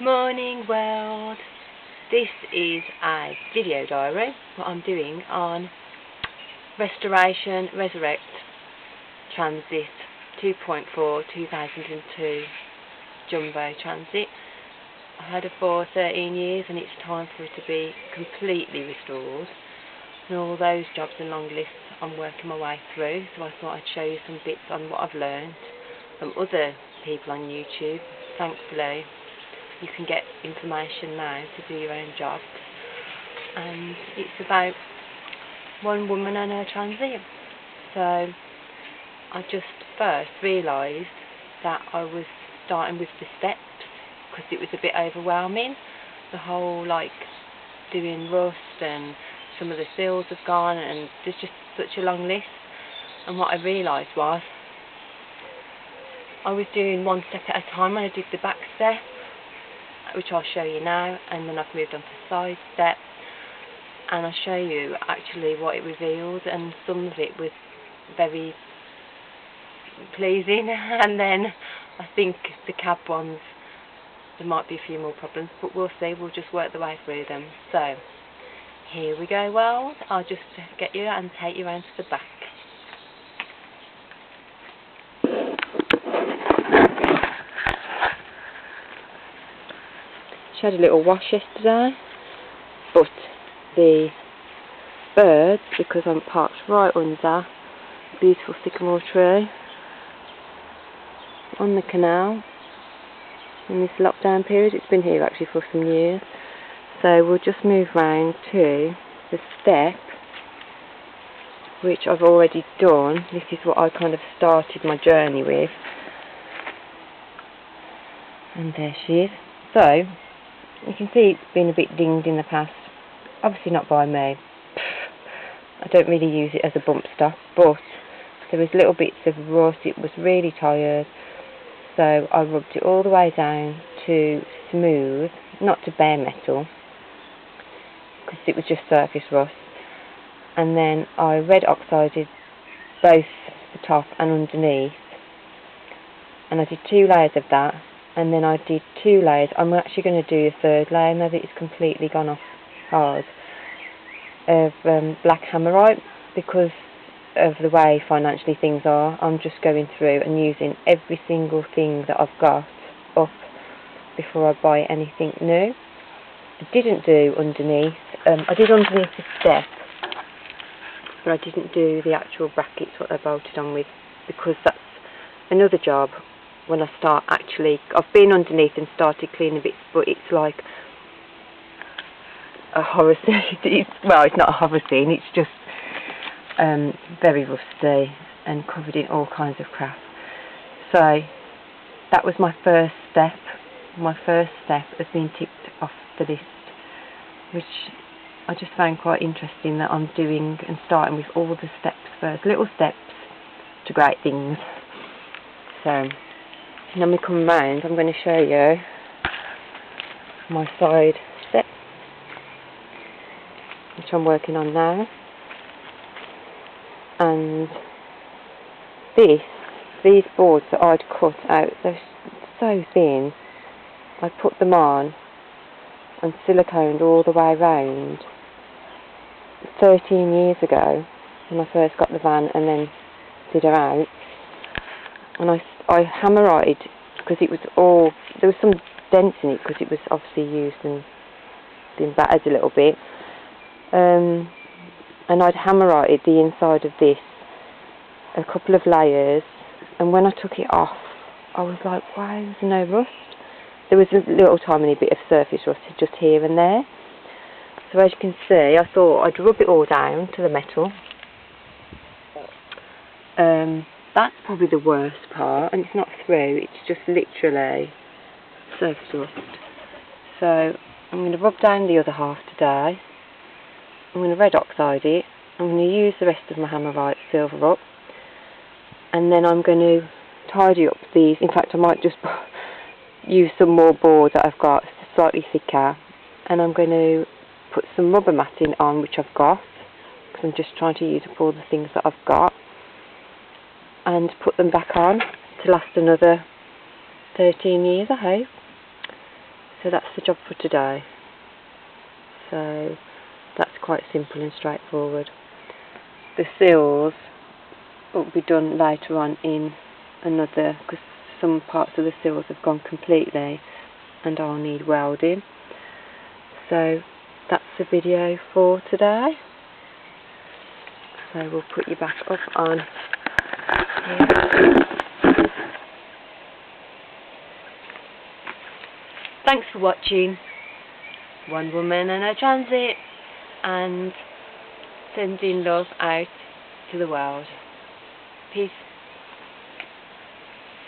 Morning world. This is a video diary, what I'm doing on Restoration Transit 2.4 2002 Jumbo Transit. I had it for 13 years and it's time for it to be completely restored. And all those jobs and long lists I'm working my way through, so I thought I'd show you some bits on what I've learned from other people on YouTube. Thankfully you can get information now to do your own jobs, and it's about one woman and her transit. So I just first realised that I was starting with the steps because it was a bit overwhelming, the whole doing rust, and some of the seals have gone and there's just such a long list. And what I realised was I was doing one step at a time when I did the back step, which I'll show you now, and then I've moved on to side step, and I'll show you actually what it revealed, and some of it was very pleasing, and then I think the cab ones, there might be a few more problems, but we'll see. We'll just work the way through them. So here we go world. I'll just get you and take you around to the back. She had a little wash yesterday, but the birds, because I'm parked right under a beautiful sycamore tree on the canal in this lockdown period, it's been here actually for some years, so we'll just move round to the step, which I've already done. This is what I kind of started my journey with, and there she is. So you can see it's been a bit dinged in the past, obviously not by me. I don't really use it as a bump stop, but there was little bits of rust. It was really tired, so I rubbed it all the way down to smooth, not to bare metal, because it was just surface rust. And then I red oxided both the top and underneath, and I did 2 layers of that. And then I did 2 layers. I'm actually going to do a 3rd layer now that it's completely gone off hard, of black hammerite, because of the way financially things are. I'm just going through and using every single thing that I've got up before I buy anything new. I didn't do underneath. I did underneath the step, but I didn't do the actual brackets, what they're bolted on with, because that's another job. When I start actually, I've been underneath and started cleaning bits, but it's like a horror scene. Well, it's not a horror scene, it's just very rusty and covered in all kinds of crap. So that was my first step. My first step has been ticked off the list, which I just found quite interesting, that I'm doing and starting with all the steps first. Little steps to great things. So when we come round, I'm going to show you my side step, which I'm working on now. And these boards that I'd cut out, they're so thin. I put them on and siliconed all the way round 13 years ago when I first got the van and then did her out. And I hammerited, because it was all, there was some dents in it because it was obviously used and been battered a little bit. And I'd hammerited the inside of this a couple of layers, and when I took it off I was like, wow, there's no rust. There was a little tiny bit of surface rust just here and there. So as you can see, I thought I'd rub it all down to the metal. That's probably the worst part, and it's not through, it's just literally surface rust. So I'm going to rub down the other half today. I'm going to red oxide it. I'm going to use the rest of my hammerite silver up, and then I'm going to tidy up these. In fact, I might just use some more board that I've got, slightly thicker, and I'm going to put some rubber matting on, which I've got, because I'm just trying to use up all the things that I've got, and put them back on to last another 13 years, I hope. So that's the job for today. So that's quite simple and straightforward. The sills will be done later on in another, because some parts of the sills have gone completely and I'll need welding. So that's the video for today. So we'll put you back up on here. Thanks for watching. One woman and her transit, and sending love out to the world. Peace.